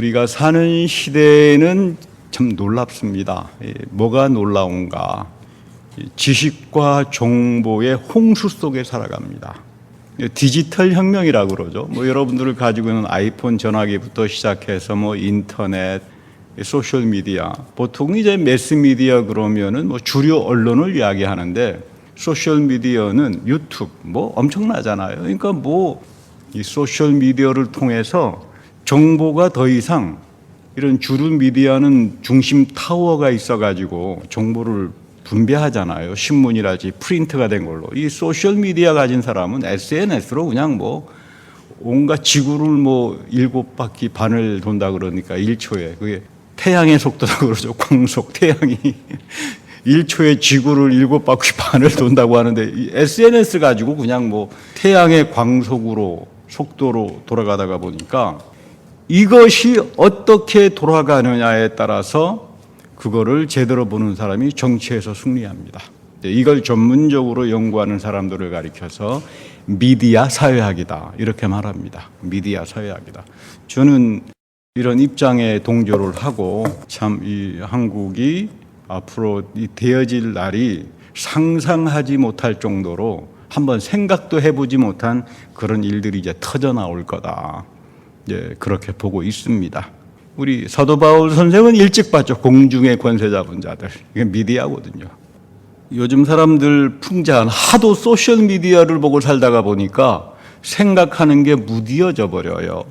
우리가 사는 시대에는 참 놀랍습니다. 뭐가 놀라운가? 지식과 정보의 홍수 속에 살아갑니다. 디지털 혁명이라고 그러죠. 여러분들을 가지고 있는 아이폰 전화기부터 시작해서 인터넷, 소셜 미디어. 보통 이제 매스 미디어 그러면은 주류 언론을 이야기하는데 소셜 미디어는 유튜브 엄청나잖아요. 그러니까 이 소셜 미디어를 통해서 정보가 더 이상 이런 주류 미디어는 중심 타워가 있어가지고 정보를 분배하잖아요. 신문이라든지 프린트가 된 걸로. 이 소셜 미디어 가진 사람은 SNS로 그냥 온갖 지구를 7바퀴 반을 돈다 그러니까 1초에. 그게 태양의 속도라고 그러죠. 광속, 태양이 1초에 지구를 7바퀴 반을 돈다고 하는데 이 SNS 가지고 그냥 태양의 광속으로 속도로 돌아가다가 보니까 이것이 어떻게 돌아가느냐에 따라서 그거를 제대로 보는 사람이 정치에서 승리합니다. 이걸 전문적으로 연구하는 사람들을 가리켜서 미디어 사회학이다 이렇게 말합니다. 미디어 사회학이다. 저는 이런 입장에 동조를 하고 참 이 한국이 앞으로 되어질 날이 상상하지 못할 정도로 한번 생각도 해보지 못한 그런 일들이 이제 터져 나올 거다. 그렇게 보고 있습니다. 우리 사도 바울 선생은 일찍 봤죠. 공중의 권세 잡은 자들. 이게 미디어거든요. 요즘 사람들 풍자한 하도 소셜 미디어를 보고 살다가 보니까 생각하는 게 무디어져 버려요.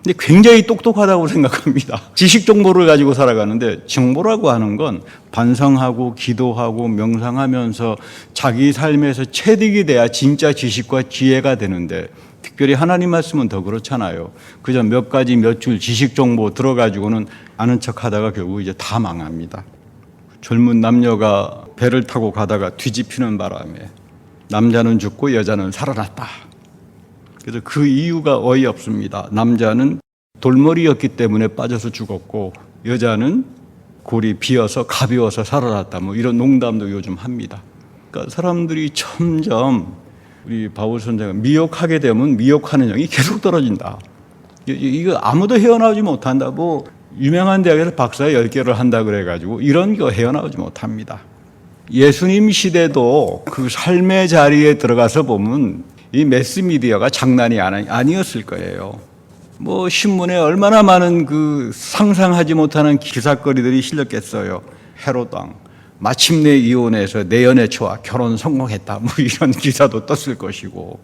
근데 굉장히 똑똑하다고 생각합니다. 지식 정보를 가지고 살아가는데 정보라고 하는 건 반성하고 기도하고 명상하면서 자기 삶에서 체득이 돼야 진짜 지식과 지혜가 되는데 특별히 하나님 말씀은 더 그렇잖아요. 그저 몇 가지 몇 줄 지식 정보 들어가지고는 아는 척 하다가 결국 이제 다 망합니다. 젊은 남녀가 배를 타고 가다가 뒤집히는 바람에 남자는 죽고 여자는 살아났다. 그래서 그 이유가 어이없습니다. 남자는 돌머리였기 때문에 빠져서 죽었고 여자는 골이 비어서 가벼워서 살아났다. 이런 농담도 요즘 합니다. 그러니까 사람들이 점점 우리 바울 선생은 미혹하게 되면 미혹하는 영이 계속 떨어진다. 이거 아무도 헤어나오지 못한다. 유명한 대학에서 박사 10개를 한다 그래가지고 이런 거 헤어나오지 못합니다. 예수님 시대도 그 삶의 자리에 들어가서 보면 이 매스미디어가 장난이 아니었을 거예요. 신문에 얼마나 많은 그 상상하지 못하는 기사거리들이 실렸겠어요. 헤롯 왕 마침내 이혼해서 내연의 초와 결혼 성공했다. 이런 기사도 떴을 것이고,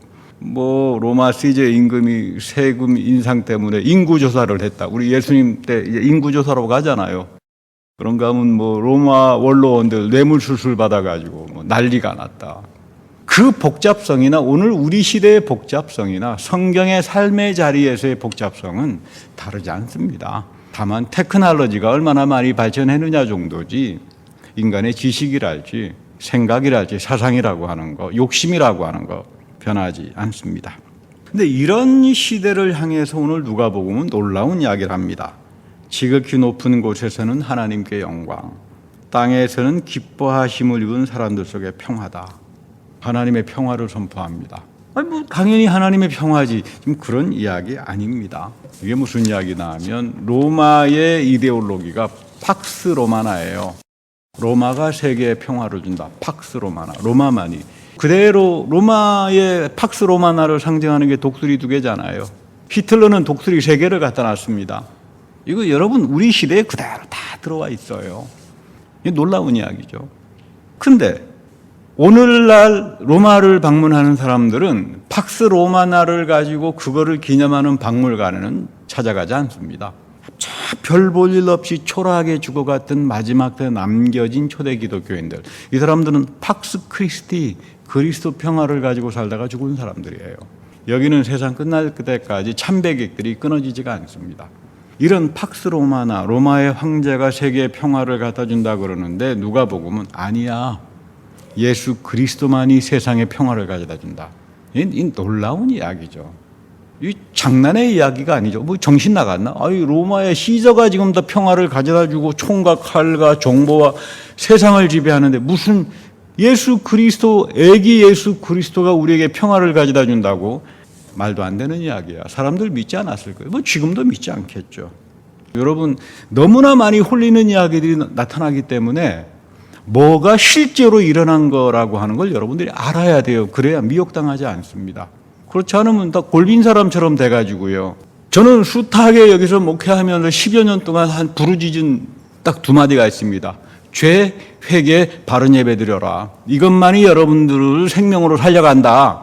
로마 시제 임금이 세금 인상 때문에 인구조사를 했다. 우리 예수님 때 이제 인구조사로 가잖아요. 그런가 하면 로마 원로원들 뇌물수술 받아가지고 난리가 났다. 그 복잡성이나 오늘 우리 시대의 복잡성이나 성경의 삶의 자리에서의 복잡성은 다르지 않습니다. 다만 테크놀로지가 얼마나 많이 발전했느냐 정도지 인간의 지식이랄지 생각이랄지 사상이라고 하는 거, 욕심이라고 하는 거 변하지 않습니다. 근데 이런 시대를 향해서 오늘 누가복음은 놀라운 이야기를 합니다. 지극히 높은 곳에서는 하나님께 영광, 땅에서는 기뻐하심을 입은 사람들 속에 평화다. 하나님의 평화를 선포합니다. 당연히 하나님의 평화지. 지금 그런 이야기 아닙니다. 이게 무슨 이야기나 하면 로마의 이데올로기가 팍스 로마나예요. 로마가 세계에 평화를 준다. 팍스 로마나. 로마만이. 그대로 로마의 팍스 로마나를 상징하는 게 독수리 2개잖아요. 히틀러는 독수리 3개를 갖다 놨습니다. 이거 여러분 우리 시대에 그대로 다 들어와 있어요. 이게 놀라운 이야기죠. 근데 오늘날 로마를 방문하는 사람들은 팍스 로마나를 가지고 그거를 기념하는 박물관에는 찾아가지 않습니다. 별 볼 일 없이 초라하게 죽어갔던 마지막 때 남겨진 초대 기독교인들. 이 사람들은 팍스 크리스티, 그리스도 평화를 가지고 살다가 죽은 사람들이에요. 여기는 세상 끝날 때까지 참배객들이 끊어지지가 않습니다. 이런 팍스 로마나 로마의 황제가 세계의 평화를 갖다 준다 그러는데 누가복음은 아니야. 예수 그리스도만이 세상의 평화를 가져다 준다. 이 놀라운 이야기죠. 이 장난의 이야기가 아니죠. 정신 나갔나? 로마의 시저가 지금 다 평화를 가져다 주고 총과 칼과 정보와 세상을 지배하는데 무슨 예수 그리스도, 애기 예수 그리스도가 우리에게 평화를 가져다 준다고? 말도 안 되는 이야기야. 사람들 믿지 않았을 거예요. 지금도 믿지 않겠죠. 여러분, 너무나 많이 홀리는 이야기들이 나타나기 때문에 뭐가 실제로 일어난 거라고 하는 걸 여러분들이 알아야 돼요. 그래야 미혹당하지 않습니다. 그렇지 않으면 다 골빈 사람처럼 돼가지고요. 저는 숱하게 여기서 목회하면서 10여 년 동안 한 부르짖은 딱 두 마디가 있습니다. 죄, 회개, 바른 예배 드려라. 이것만이 여러분들을 생명으로 살려간다.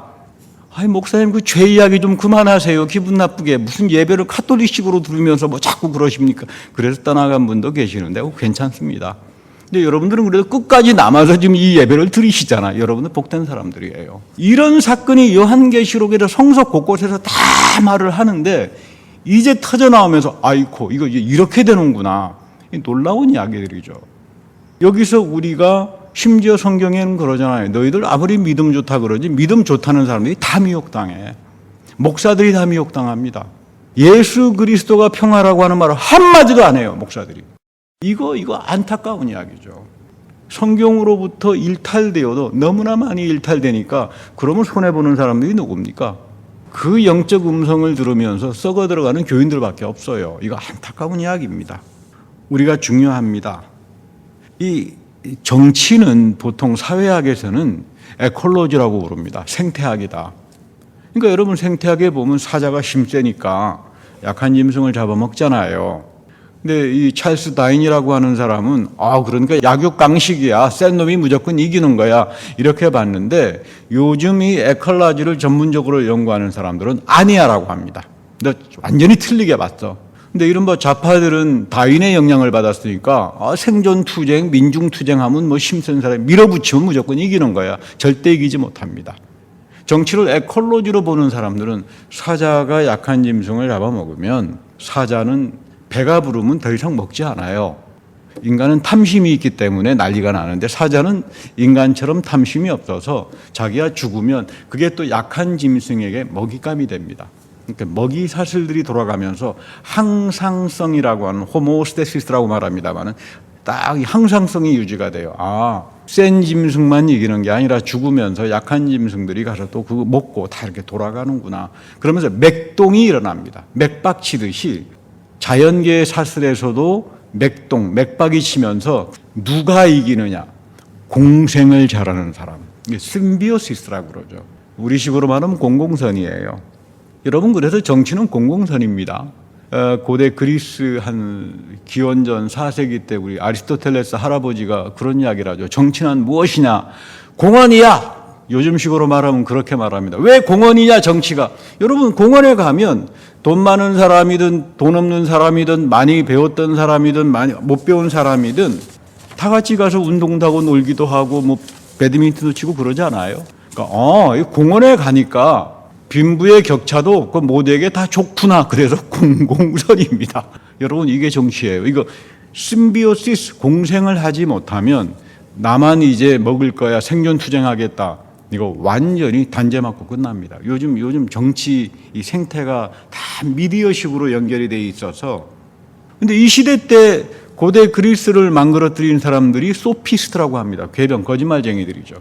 아니, 목사님, 그 죄 이야기 좀 그만하세요. 기분 나쁘게. 무슨 예배를 카톨릭식으로 들으면서 뭐 자꾸 그러십니까? 그래서 떠나간 분도 계시는데, 괜찮습니다. 근데 여러분들은 그래도 끝까지 남아서 지금 이 예배를 드리시잖아요. 여러분들 복된 사람들이에요. 이런 사건이 요한계시록에서 성서 곳곳에서 다 말을 하는데, 이제 터져 나오면서, 아이고, 이거 이렇게 되는구나. 놀라운 이야기들이죠. 여기서 우리가 심지어 성경에는 그러잖아요. 너희들 아무리 믿음 좋다 그러지 믿음 좋다는 사람들이 다 미혹당해. 목사들이 다 미혹당합니다. 예수 그리스도가 평화라고 하는 말을 한마디도 안 해요. 목사들이. 이거 안타까운 이야기죠. 성경으로부터 일탈되어도 너무나 많이 일탈되니까 그러면 손해보는 사람들이 누굽니까? 그 영적 음성을 들으면서 썩어 들어가는 교인들밖에 없어요. 이거 안타까운 이야기입니다. 우리가 중요합니다. 이 정치는 보통 사회학에서는 에콜로지라고 부릅니다. 생태학이다. 그러니까 여러분 생태학에 보면 사자가 힘세니까 약한 짐승을 잡아먹잖아요. 근데 이 찰스 다인이라고 하는 사람은 그러니까 약육강식이야. 센 놈이 무조건 이기는 거야. 이렇게 봤는데 요즘 이 에콜로지를 전문적으로 연구하는 사람들은 아니야라고 합니다. 근데 완전히 틀리게 봤어. 근데 이른바 좌파들은 다윈의 영향을 받았으니까 생존투쟁, 민중투쟁하면 뭐 힘센 사람이 밀어붙이면 무조건 이기는 거야. 절대 이기지 못합니다. 정치를 에콜로지로 보는 사람들은 사자가 약한 짐승을 잡아먹으면 사자는 배가 부르면 더 이상 먹지 않아요. 인간은 탐심이 있기 때문에 난리가 나는데 사자는 인간처럼 탐심이 없어서 자기가 죽으면 그게 또 약한 짐승에게 먹잇감이 됩니다. 그러니까 먹이 사슬들이 돌아가면서 항상성이라고 하는 호모스테시스라고 말합니다만은 딱 항상성이 유지가 돼요. 센 짐승만 이기는 게 아니라 죽으면서 약한 짐승들이 가서 또 그거 먹고 다 이렇게 돌아가는구나. 그러면서 맥동이 일어납니다. 맥박 치듯이 자연계의 사슬에서도 맥박이 치면서 누가 이기느냐? 공생을 잘하는 사람. 이게 심비오시스라고 그러죠. 우리식으로 말하면 공공선이에요. 여러분, 그래서 정치는 공공선입니다. 고대 그리스 한 기원전 4세기 때 우리 아리스토텔레스 할아버지가 그런 이야기를 하죠. 정치는 무엇이냐? 공원이야. 요즘식으로 말하면 그렇게 말합니다. 왜 공원이냐 정치가? 여러분, 공원에 가면 돈 많은 사람이든 돈 없는 사람이든 많이 배웠던 사람이든 많이 못 배운 사람이든 다 같이 가서 운동도 하고 놀기도 하고 뭐 배드민턴도 치고 그러지 않아요? 그러니까 공원에 가니까 빈부의 격차도 그 모두에게 다 좋구나. 그래서 공공선입니다. 여러분, 이게 정치예요. 이거 심비오시스, 공생을 하지 못하면 나만 이제 먹을 거야, 생존투쟁하겠다. 이거 완전히 단죄 맞고 끝납니다. 요즘 정치 이 생태가 다 미디어식으로 연결이 돼 있어서. 근데 이 시대 때 고대 그리스를 망그러뜨린 사람들이 소피스트라고 합니다. 궤변, 거짓말쟁이들이죠.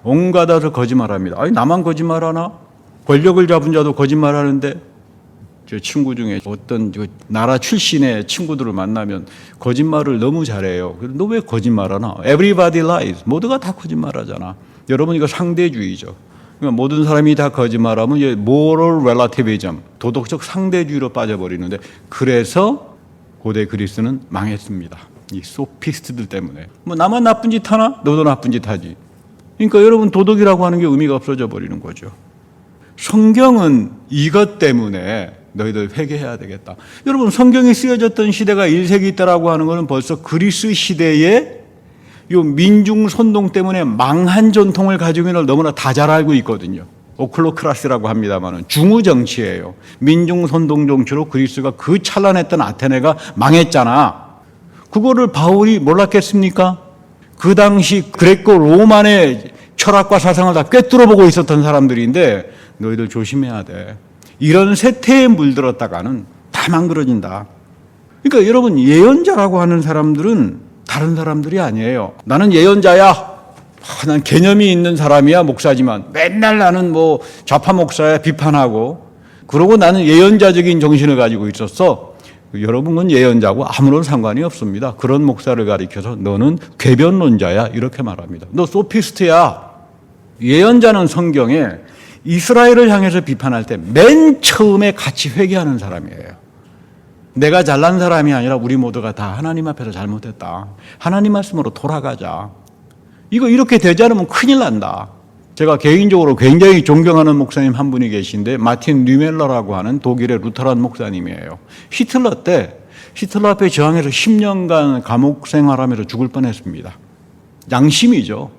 온갖 데서 거짓말합니다. 아니, 나만 거짓말하나? 권력을 잡은 자도 거짓말하는데. 제 친구 중에 어떤 나라 출신의 친구들을 만나면 거짓말을 너무 잘해요. 너 왜 거짓말하나? Everybody lies. 모두가 다 거짓말하잖아. 여러분, 이거 상대주의죠. 그러니까 모든 사람이 다 거짓말하면 이제 moral relativism, 도덕적 상대주의로 빠져버리는데, 그래서 고대 그리스는 망했습니다. 이 소피스트들 때문에. 뭐 나만 나쁜 짓 하나? 너도 나쁜 짓 하지. 그러니까 여러분, 도덕이라고 하는 게 의미가 없어져 버리는 거죠. 성경은 이것 때문에 너희들 회개해야 되겠다. 여러분, 성경이 쓰여졌던 시대가 1세기 때라고 하는 것은 벌써 그리스 시대의 요 민중 선동 때문에 망한 전통을 가지고 있는 걸 너무나 다 잘 알고 있거든요. 오클로크라스라고 합니다만 중후 정치예요. 민중 선동 정치로 그리스가 그 찬란했던 아테네가 망했잖아. 그거를 바울이 몰랐겠습니까? 그 당시 그레코 로만의 철학과 사상을 다 꿰뚫어보고 있었던 사람들인데 너희들 조심해야 돼. 이런 세태에 물들었다가는 다 망그러진다. 그러니까 여러분, 예언자라고 하는 사람들은 다른 사람들이 아니에요. 나는 예언자야. 난 개념이 있는 사람이야, 목사지만. 맨날 나는 뭐 좌파 목사야 비판하고. 그러고 나는 예언자적인 정신을 가지고 있었어. 여러분은 예언자고 아무런 상관이 없습니다. 그런 목사를 가리켜서 너는 궤변론자야 이렇게 말합니다. 너 소피스트야. 예언자는 성경에 이스라엘을 향해서 비판할 때 맨 처음에 같이 회개하는 사람이에요. 내가 잘난 사람이 아니라 우리 모두가 다 하나님 앞에서 잘못했다. 하나님 말씀으로 돌아가자. 이거 이렇게 되지 않으면 큰일 난다. 제가 개인적으로 굉장히 존경하는 목사님 한 분이 계신데 마틴 뉘멜러라고 하는 독일의 루터란 목사님이에요. 히틀러 앞에 저항해서 10년간 감옥 생활하면서 죽을 뻔했습니다. 양심이죠.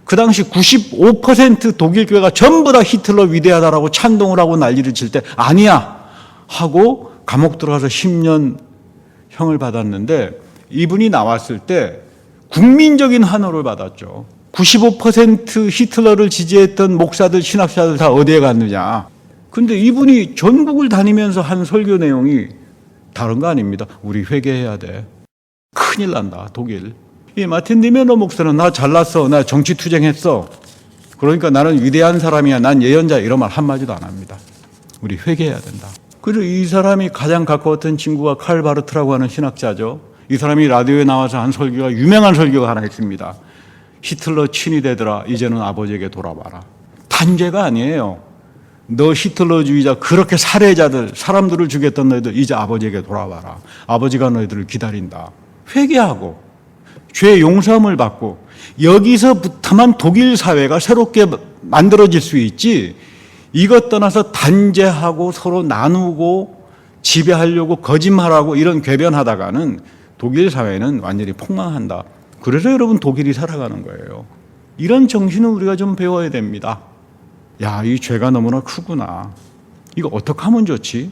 그 당시 95% 독일 교회가 전부 다 히틀러 위대하다라고 찬동을 하고 난리를 칠 때 아니야 하고 감옥 들어가서 10년 형을 받았는데 이분이 나왔을 때 국민적인 환호를 받았죠. 95% 히틀러를 지지했던 목사들, 신학자들 다 어디에 갔느냐. 근데 이분이 전국을 다니면서 한 설교 내용이 다른 거 아닙니다. 우리 회개해야 돼. 큰일 난다, 독일. 이 마틴 니메너 목사는 나 잘났어. 나 정치 투쟁했어. 그러니까 나는 위대한 사람이야. 난 예언자 이런 말 한마디도 안 합니다. 우리 회개해야 된다. 그리고 이 사람이 가장 가까웠던 친구가 칼 바르트라고 하는 신학자죠. 이 사람이 라디오에 나와서 한 설교가 유명한 설교가 하나 있습니다. 히틀러 친이 되더라. 이제는 아버지에게 돌아와라. 단죄가 아니에요. 너 히틀러주의자 그렇게 살해자들 사람들을 죽였던 너희들 이제 아버지에게 돌아와라. 아버지가 너희들을 기다린다. 회개하고 죄 용서함을 받고 여기서부터만 독일 사회가 새롭게 만들어질 수 있지. 이것 떠나서 단죄하고 서로 나누고 지배하려고 거짓말하고 이런 궤변하다가는 독일 사회는 완전히 폭망한다. 그래서 여러분 독일이 살아가는 거예요. 이런 정신을 우리가 좀 배워야 됩니다. 야, 이 죄가 너무나 크구나. 이거 어떻게 하면 좋지?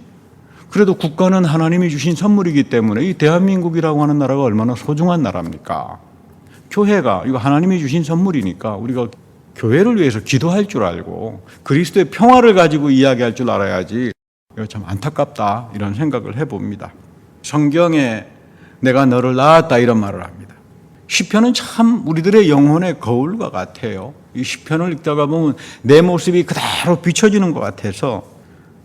그래도 국가는 하나님이 주신 선물이기 때문에 이 대한민국이라고 하는 나라가 얼마나 소중한 나라입니까? 교회가 이거 하나님이 주신 선물이니까 우리가 교회를 위해서 기도할 줄 알고 그리스도의 평화를 가지고 이야기할 줄 알아야지. 이거 참 안타깝다 이런 생각을 해봅니다. 성경에 내가 너를 낳았다 이런 말을 합니다. 시편은 참 우리들의 영혼의 거울과 같아요. 이 시편을 읽다가 보면 내 모습이 그대로 비춰지는 것 같아서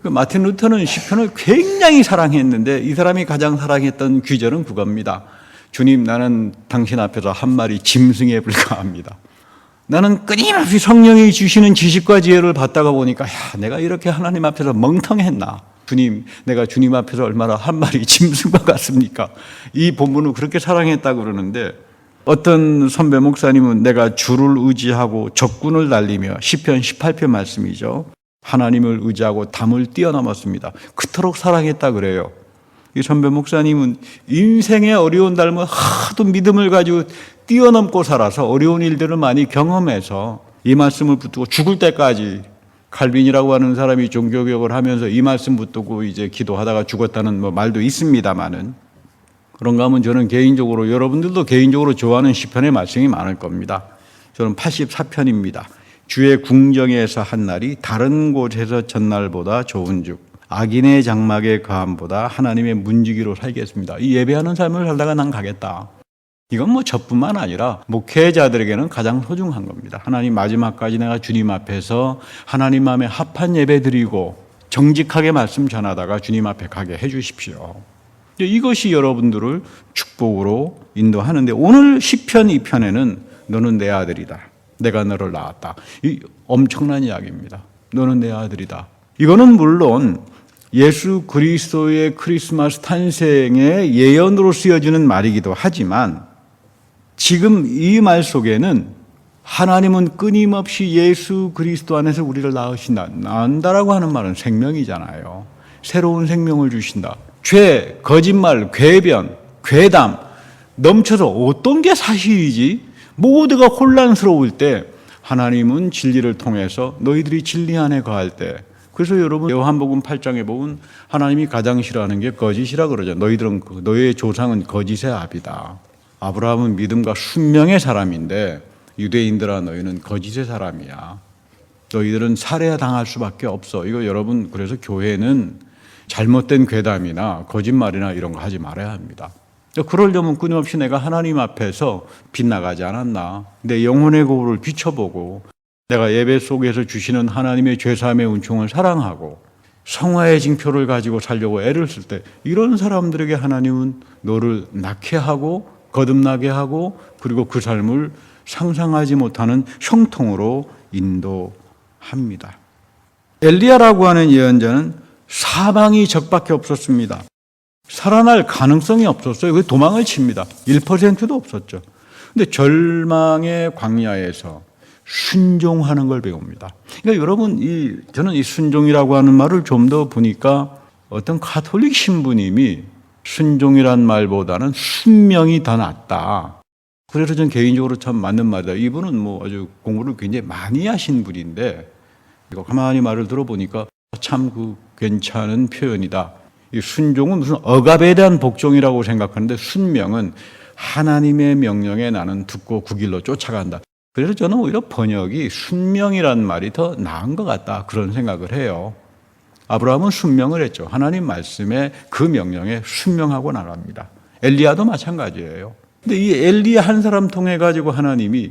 마틴 루터는 시편을 굉장히 사랑했는데 이 사람이 가장 사랑했던 귀절은 그겁니다. 주님, 나는 당신 앞에서 한 마리 짐승에 불과합니다. 나는 끊임없이 성령이 주시는 지식과 지혜를 받다가 보니까 내가 이렇게 하나님 앞에서 멍텅했나. 주님, 내가 주님 앞에서 얼마나 한 마리 짐승과 같습니까? 이 본문을 그렇게 사랑했다고 그러는데 어떤 선배 목사님은 내가 주를 의지하고 적군을 달리며 시편 18편 말씀이죠. 하나님을 의지하고 담을 뛰어넘었습니다. 그토록 사랑했다 그래요. 이 선배 목사님은 인생의 어려운 삶을 하도 믿음을 가지고 뛰어넘고 살아서 어려운 일들을 많이 경험해서 이 말씀을 붙들고 죽을 때까지 칼빈이라고 하는 사람이 종교개혁을 하면서 이 말씀 붙들고 이제 기도하다가 죽었다는 말도 있습니다만은 그런가 하면 저는 개인적으로 여러분들도 개인적으로 좋아하는 시편의 말씀이 많을 겁니다. 저는 84편입니다. 주의 궁정에서 한 날이 다른 곳에서 전날보다 좋은 즉 악인의 장막의 거함보다 하나님의 문지기로 살겠습니다. 이 예배하는 삶을 살다가 난 가겠다. 이건 저뿐만 아니라 목회자들에게는 가장 소중한 겁니다. 하나님 마지막까지 내가 주님 앞에서 하나님 마음에 합한 예배 드리고 정직하게 말씀 전하다가 주님 앞에 가게 해 주십시오. 이것이 여러분들을 축복으로 인도하는데 오늘 시편 2편에는 너는 내 아들이다. 내가 너를 낳았다. 이 엄청난 이야기입니다. 너는 내 아들이다. 이거는 물론 예수 그리스도의 크리스마스 탄생의 예언으로 쓰여지는 말이기도 하지만 지금 이 말 속에는 하나님은 끊임없이 예수 그리스도 안에서 우리를 낳는다라고 하는 말은 생명이잖아요. 새로운 생명을 주신다. 죄, 거짓말, 궤변, 괴담 넘쳐서 어떤 게 사실이지? 모두가 혼란스러울 때 하나님은 진리를 통해서 너희들이 진리 안에 거할 때 그래서 여러분 요한복음 8장에 보면 하나님이 가장 싫어하는 게 거짓이라 그러죠. 너희의 조상은 거짓의 아비다. 아브라함은 믿음과 순명의 사람인데 유대인들아 너희는 거짓의 사람이야. 너희들은 살해당할 수밖에 없어. 이거 여러분 그래서 교회는 잘못된 괴담이나 거짓말이나 이런 거 하지 말아야 합니다. 그러려면 끊임없이 내가 하나님 앞에서 빗나가지 않았나. 내 영혼의 거울을 비춰보고 내가 예배 속에서 주시는 하나님의 죄사함의 은총을 사랑하고 성화의 징표를 가지고 살려고 애를 쓸 때 이런 사람들에게 하나님은 너를 낳게 하고 거듭나게 하고 그리고 그 삶을 상상하지 못하는 형통으로 인도합니다. 엘리야라고 하는 예언자는 사망이 적밖에 없었습니다. 살아날 가능성이 없었어요. 그래서 도망을 칩니다. 1%도 없었죠. 근데 절망의 광야에서 순종하는 걸 배웁니다. 그러니까 여러분, 저는 이 순종이라고 하는 말을 좀 더 보니까 어떤 가톨릭 신부님이 순종이란 말보다는 순명이 더 낫다. 그래서 전 개인적으로 참 맞는 말이다. 이분은 뭐 아주 공부를 굉장히 많이 하신 분인데, 이거 가만히 말을 들어보니까 참 괜찮은 표현이다. 이 순종은 무슨 억압에 대한 복종이라고 생각하는데 순명은 하나님의 명령에 나는 듣고 그 길로 쫓아간다. 그래서 저는 오히려 번역이 순명이란 말이 더 나은 것 같다. 그런 생각을 해요. 아브라함은 순명을 했죠. 하나님 말씀에 그 명령에 순명하고 나갑니다. 엘리야도 마찬가지예요. 근데 이 엘리야 한 사람 통해 가지고 하나님이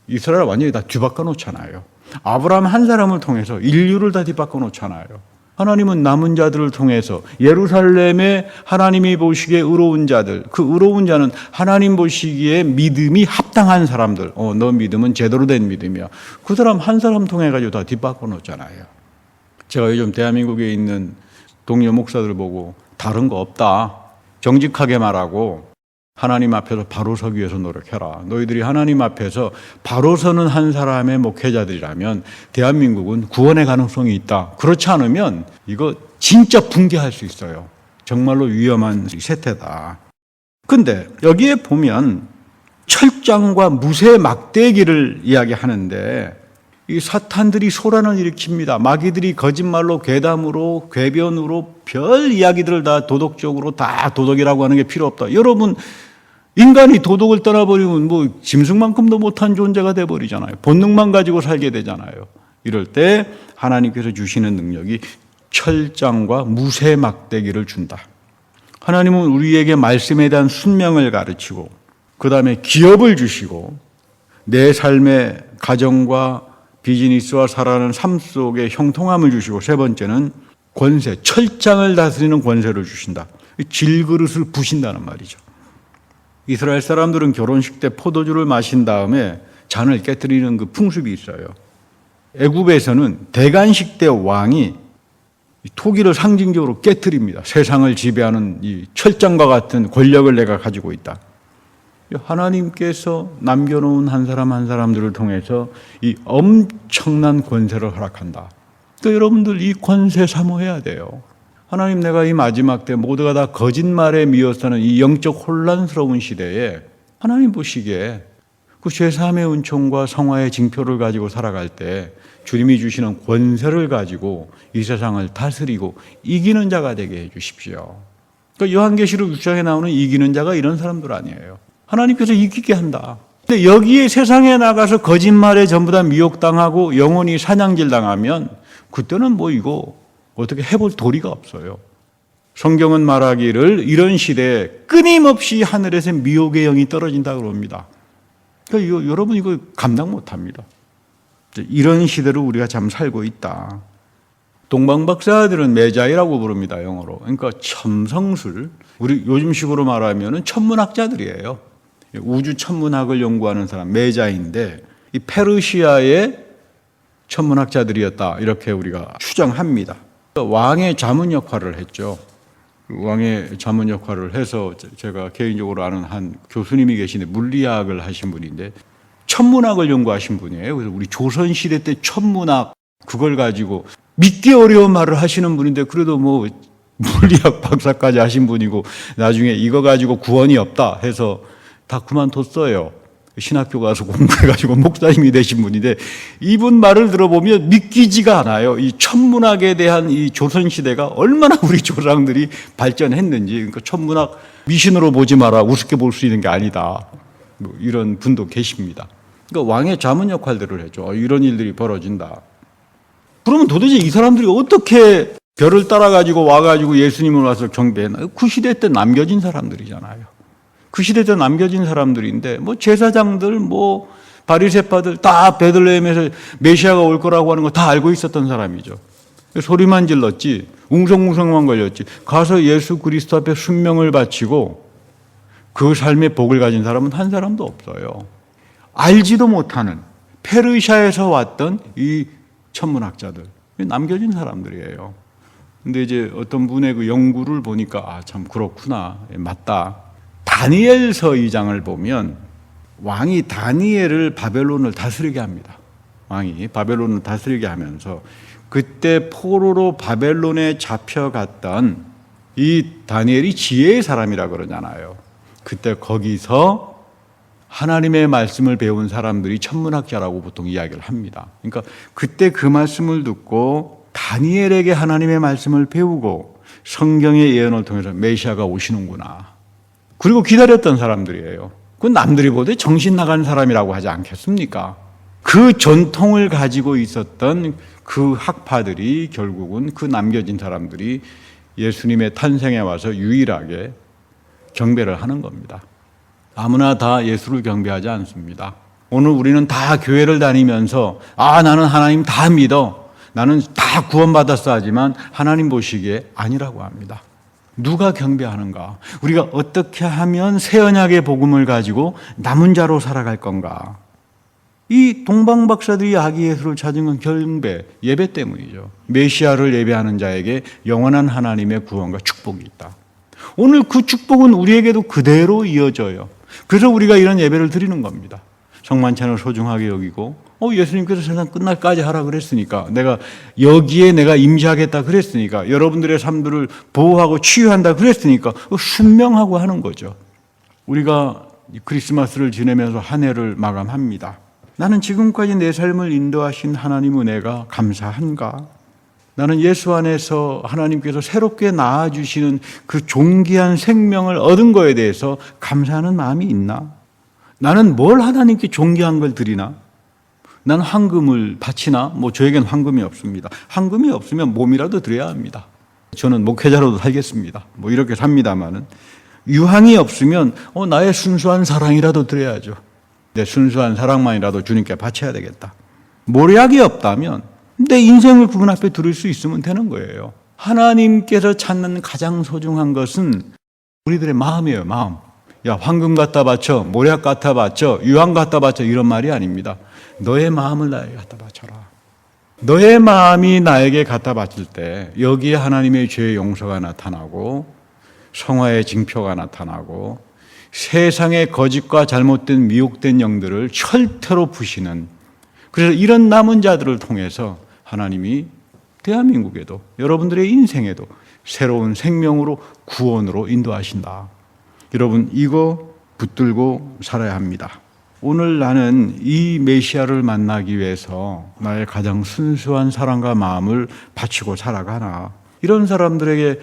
이스라엘을 완전히 다 뒤바꿔 놓잖아요. 아브라함 한 사람을 통해서 인류를 다 뒤바꿔 놓잖아요. 하나님은 남은 자들을 통해서 예루살렘에 하나님이 보시기에 의로운 자들, 그 의로운 자는 하나님 보시기에 믿음이 합당한 사람들, 너 믿음은 제대로 된 믿음이야. 그 사람 한 사람 통해 가지고 다 뒤바꿔 놓잖아요. 제가 요즘 대한민국에 있는 동료 목사들 보고 다른 거 없다, 정직하게 말하고 하나님 앞에서 바로 서기 위해서 노력해라. 너희들이 하나님 앞에서 바로 서는 한 사람의 목회자들이라면 대한민국은 구원의 가능성이 있다. 그렇지 않으면 이거 진짜 붕괴할 수 있어요. 정말로 위험한 세태다. 근데 여기에 보면 철장과 무쇠 막대기를 이야기하는데 이 사탄들이 소란을 일으킵니다. 마귀들이 거짓말로 괴담으로 궤변으로 별 이야기들을 다 도덕적으로 다 도덕이라고 하는 게 필요 없다. 여러분, 인간이 도덕을 떠나버리면 뭐 짐승만큼도 못한 존재가 돼버리잖아요. 본능만 가지고 살게 되잖아요. 이럴 때 하나님께서 주시는 능력이 철장과 무쇠 막대기를 준다. 하나님은 우리에게 말씀에 대한 순명을 가르치고 그 다음에 기업을 주시고 내 삶의 가정과 비즈니스와 살아가는 삶 속에 형통함을 주시고 세 번째는 권세, 철장을 다스리는 권세를 주신다. 질그릇을 부신다는 말이죠. 이스라엘 사람들은 결혼식 때 포도주를 마신 다음에 잔을 깨뜨리는 그 풍습이 있어요. 애굽에서는 대관식 때 왕이 토기를 상징적으로 깨뜨립니다. 세상을 지배하는 이 철장과 같은 권력을 내가 가지고 있다. 하나님께서 남겨놓은 한 사람 한 사람들을 통해서 이 엄청난 권세를 허락한다. 또 여러분들 이 권세 사모해야 돼요. 하나님, 내가 이 마지막 때 모두가 다 거짓말에 미어 사는 이 영적 혼란스러운 시대에 하나님 보시기에 그 죄사함의 은총과 성화의 징표를 가지고 살아갈 때 주님이 주시는 권세를 가지고 이 세상을 다스리고 이기는 자가 되게 해 주십시오. 그러니까 요한계시록 6장에 나오는 이기는 자가 이런 사람들 아니에요. 하나님께서 이기게 한다. 근데 여기에 세상에 나가서 거짓말에 전부 다 미혹당하고 영혼이 사냥질 당하면 그때는 뭐 이거 어떻게 해볼 도리가 없어요. 성경은 말하기를 이런 시대에 끊임없이 하늘에서 미혹의 영이 떨어진다고 합니다. 그러니까 여러분 이거 감당 못합니다. 이런 시대를 우리가 참 살고 있다. 동방박사들은 메자이라고 부릅니다, 영어로. 그러니까 첨성술, 우리 요즘식으로 말하면 천문학자들이에요. 우주 천문학을 연구하는 사람, 메자인데 이 페르시아의 천문학자들이었다, 이렇게 우리가 추정합니다. 왕의 자문 역할을 했죠. 왕의 자문 역할을 해서 제가 개인적으로 아는 한 교수님이 계신데 물리학을 하신 분인데 천문학을 연구하신 분이에요. 그래서 우리 조선시대 때 천문학 그걸 가지고 믿기 어려운 말을 하시는 분인데 그래도 뭐 물리학 박사까지 하신 분이고 나중에 이거 가지고 구원이 없다 해서 다 그만뒀어요. 신학교 가서 공부해가지고 목사님이 되신 분인데 이분 말을 들어보면 믿기지가 않아요. 이 천문학에 대한 이 조선시대가 얼마나 우리 조상들이 발전했는지. 그러니까 천문학 미신으로 보지 마라, 우습게 볼 수 있는 게 아니다, 뭐 이런 분도 계십니다. 그러니까 왕의 자문 역할들을 했죠. 이런 일들이 벌어진다. 그러면 도대체 이 사람들이 어떻게 별을 따라가지고 와가지고 예수님을 와서 경배했나? 그 시대 때 남겨진 사람들이잖아요. 그 시대 때 남겨진 사람들인데 뭐 제사장들 뭐 바리새파들 다 베들레헴에서 메시아가 올 거라고 하는 거 다 알고 있었던 사람이죠. 소리만 질렀지, 웅성웅성만 걸렸지. 가서 예수 그리스도 앞에 순명을 바치고 그 삶의 복을 가진 사람은 한 사람도 없어요. 알지도 못하는 페르시아에서 왔던 이 천문학자들, 남겨진 사람들이에요. 근데 이제 어떤 분의 그 연구를 보니까 참 그렇구나, 맞다. 다니엘서 2장을 보면 왕이 다니엘을 바벨론을 다스리게 합니다. 왕이 바벨론을 다스리게 하면서 그때 포로로 바벨론에 잡혀갔던 이 다니엘이 지혜의 사람이라 그러잖아요. 그때 거기서 하나님의 말씀을 배운 사람들이 천문학자라고 보통 이야기를 합니다. 그러니까 그때 그 말씀을 듣고 다니엘에게 하나님의 말씀을 배우고 성경의 예언을 통해서 메시아가 오시는구나. 그리고 기다렸던 사람들이에요. 그 남들이 보되 정신 나간 사람이라고 하지 않겠습니까? 그 전통을 가지고 있었던 그 학파들이 결국은 그 남겨진 사람들이 예수님의 탄생에 와서 유일하게 경배를 하는 겁니다. 아무나 다 예수를 경배하지 않습니다. 오늘 우리는 다 교회를 다니면서 나는 하나님 다 믿어, 나는 다 구원받았어 하지만 하나님 보시기에 아니라고 합니다. 누가 경배하는가? 우리가 어떻게 하면 새 언약의 복음을 가지고 남은 자로 살아갈 건가? 이 동방박사들이 아기 예수를 찾은 건 경배, 예배 때문이죠. 메시아를 예배하는 자에게 영원한 하나님의 구원과 축복이 있다. 오늘 그 축복은 우리에게도 그대로 이어져요. 그래서 우리가 이런 예배를 드리는 겁니다. 성만찬을 소중하게 여기고 예수님께서 세상 끝날까지 하라 그랬으니까, 여기에 내가 임재하겠다 그랬으니까, 여러분들의 삶들을 보호하고 치유한다 그랬으니까 순명하고 하는 거죠. 우리가 크리스마스를 지내면서 한 해를 마감합니다. 나는 지금까지 내 삶을 인도하신 하나님 은혜가 감사한가? 나는 예수 안에서 하나님께서 새롭게 낳아주시는 그 존귀한 생명을 얻은 거에 대해서 감사하는 마음이 있나? 나는 뭘 하나님께 존귀한 걸 드리나? 나는 황금을 바치나? 저에겐 황금이 없습니다. 황금이 없으면 몸이라도 드려야 합니다. 저는 목회자로도 살겠습니다. 이렇게 삽니다만은, 유황이 없으면 나의 순수한 사랑이라도 드려야죠. 내 순수한 사랑만이라도 주님께 바쳐야 되겠다. 모략이 없다면 내 인생을 그분 앞에 드릴 수 있으면 되는 거예요. 하나님께서 찾는 가장 소중한 것은 우리들의 마음이에요. 마음. 야, 황금 갖다 바쳐, 모략 갖다 바쳐, 유황 갖다 바쳐, 이런 말이 아닙니다. 너의 마음을 나에게 갖다 바쳐라. 너의 마음이 나에게 갖다 바칠 때 여기에 하나님의 죄의 용서가 나타나고 성화의 징표가 나타나고 세상의 거짓과 잘못된 미혹된 영들을 철퇴로 부시는, 그래서 이런 남은 자들을 통해서 하나님이 대한민국에도 여러분들의 인생에도 새로운 생명으로 구원으로 인도하신다. 여러분, 이거 붙들고 살아야 합니다. 오늘 나는 이 메시아를 만나기 위해서 나의 가장 순수한 사랑과 마음을 바치고 살아가나? 이런 사람들에게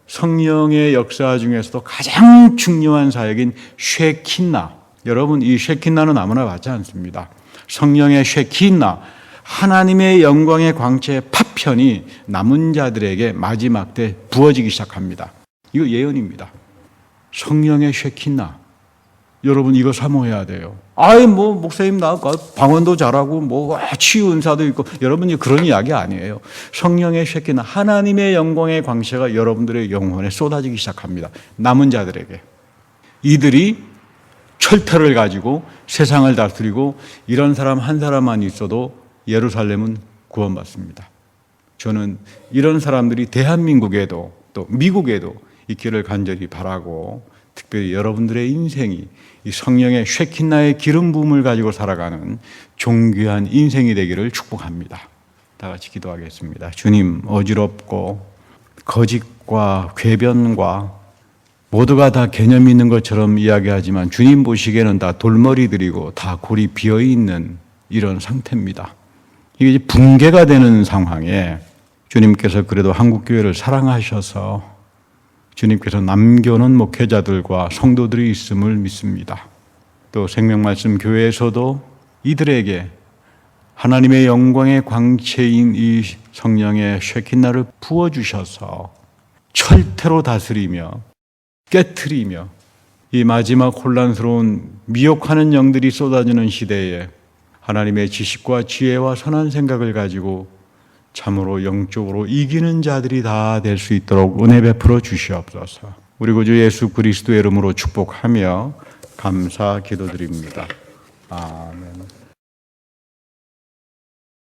성령의 역사 중에서도 가장 중요한 사역인 쉐킨나. 여러분, 이 쉐킨나는 아무나 받지 않습니다. 성령의 쉐킨나, 하나님의 영광의 광채의 파편이 남은 자들에게 마지막 때 부어지기 시작합니다. 이거 예언입니다. 성령의 쉐킨나. 여러분, 이거 사모해야 돼요. 목사님 나 방언도 잘하고 치유 은사도 있고, 여러분이 그런 이야기 아니에요. 성령의 쉐킨나, 하나님의 영광의 광채가 여러분들의 영혼에 쏟아지기 시작합니다. 남은 자들에게. 이들이 철퇴를 가지고 세상을 다스리고, 이런 사람 한 사람만 있어도 예루살렘은 구원받습니다. 저는 이런 사람들이 대한민국에도 또 미국에도 있기를 간절히 바라고, 특별히 여러분들의 인생이 이 성령의 쉐킨나의 기름 부음을 가지고 살아가는 존귀한 인생이 되기를 축복합니다. 다 같이 기도하겠습니다. 주님, 어지럽고 거짓과 궤변과 모두가 다 개념 있는 것처럼 이야기하지만 주님 보시기에는 다 돌머리들이고 다 골이 비어있는 이런 상태입니다. 이게 붕괴가 되는 상황에 주님께서 그래도 한국교회를 사랑하셔서 주님께서 남겨놓은 목회자들과 성도들이 있음을 믿습니다. 또 생명말씀 교회에서도 이들에게 하나님의 영광의 광채인 이 성령의 쉐킨나를 부어주셔서 철퇴로 다스리며 깨트리며 이 마지막 혼란스러운 미혹하는 영들이 쏟아지는 시대에 하나님의 지식과 지혜와 선한 생각을 가지고 참으로 영적으로 이기는 자들이 다 될 수 있도록 은혜 베풀어 주시옵소서. 우리 구주 예수 그리스도의 이름으로 축복하며 감사 기도드립니다. 아멘.